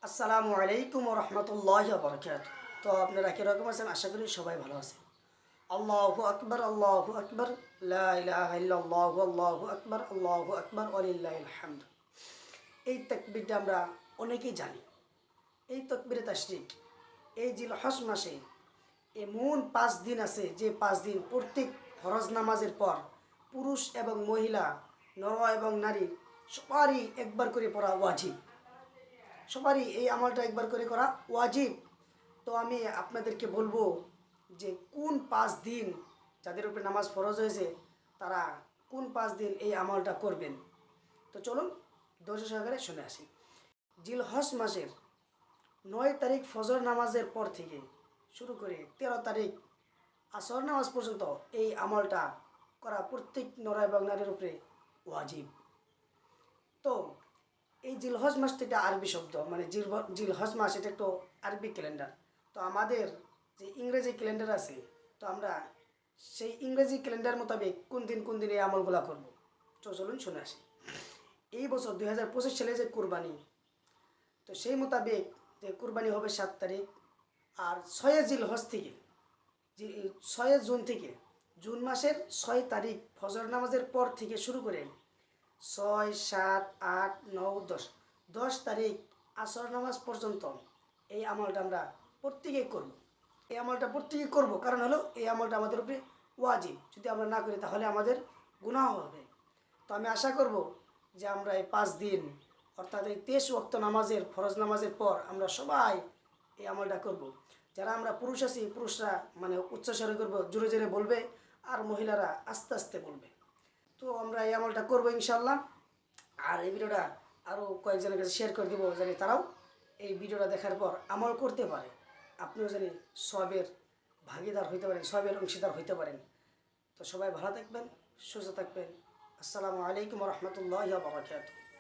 আসসালামু আলাইকুম ওয়া রাহমাতুল্লাহি ওয়া বারাকাতুহু। তো আপনারা কিরকম আছেন? আশা করি সবাই ভালো আছেন। আল্লাহু আকবার, আল্লাহু আকবার, লা ইলাহা ইল্লাল্লাহু, আল্লাহু আকবার, আল্লাহু আকবার ওয়া লিল্লাহিল হামদ। এই তাকবীরটা আমরা অনেকেই জানি। এই তাকবীরে তাশরিক এই জিলহজ মাসে এমন 5 দিন আছে, যে 5 দিন প্রত্যেক ফরজ নামাজের পর পুরুষ এবং মহিলা, নর এবং নারী সবারই একবার করে পড়া ওয়াজিব। সবারই এই আমলটা একবার করে করা ওয়াজিব। তো আমি আপনাদেরকে বলবো যে কোন 5 দিন যাদের উপরে নামাজ ফরজ হয়েছে তারা কোন 5 দিন এই আমলটা করবেন। তো চলুন ধৈর্য সহকারে শুনে আসি। জিলহজ মাসের 9 তারিখ ফজর নামাজের পর থেকে শুরু করে 13 তারিখ আসর নামাজ পর্যন্ত এই আমলটা করা প্রত্যেক নর এবং নারীর উপরে ওয়াজিব। তো এই জিলহজ মাসটা একটা আরবি শব্দ, মানে জিলহজ মাস এটা একটা আরবি ক্যালেন্ডার। তো আমাদের যে ইংরেজি ক্যালেন্ডার আছে, তো আমরা সেই ইংরেজি ক্যালেন্ডার মোতাবেক কোন দিন এই আমলগুলা করব। তো চলুন শুনে আসি। এই বছর 2025 সালে যে কুরবানি, তো সেই মোতাবেক যে কুরবানি হবে 7 তারিখ। আর 6 জিলহজ থেকে 6 জুন থেকে, জুন মাসের 6 তারিখ ফজর নামাজের পর থেকে শুরু করে 6, 7, 8, 9, 10, 10 তারিখ আসর নামাজ পর্যন্ত এই আমলটা আমরা প্রত্যেকেই করব। এই আমলটা প্রত্যেকেই করব, কারণ হলো এই আমলটা আমাদের উপরে ওয়াজিব। যদি আমরা না করি তাহলে আমাদের গুনাহ হবে। তো আমি আশা করব যে আমরা এই 5 দিন, অর্থাৎ এই 23 ওয়াক্ত নামাজের ফরজ নামাজের পর আমরা সবাই এই আমলটা করব। যারা আমরা পুরুষ আছি, পুরুষরা মানে উচ্চস্বরে করব, জোরে জোরে বলবে, আর মহিলারা আস্তে আস্তে বলবে। তো আমরা এই আমলটা করবো ইনশাল্লাহ। আর এই ভিডিওটা আরও কয়েকজনের কাছে শেয়ার করে দেবো, যেন তারাও এই ভিডিওটা দেখার পর আমল করতে পারে। আপনিও যেন সবের ভাগিদার হইতে পারেন, সবের অংশীদার হইতে পারেন। তো সবাই ভালো থাকবেন, সুস্থ থাকবেন। আসসালামু আলাইকুম ওয়া রাহমাতুল্লাহি ওয়া বারাকাতুহু।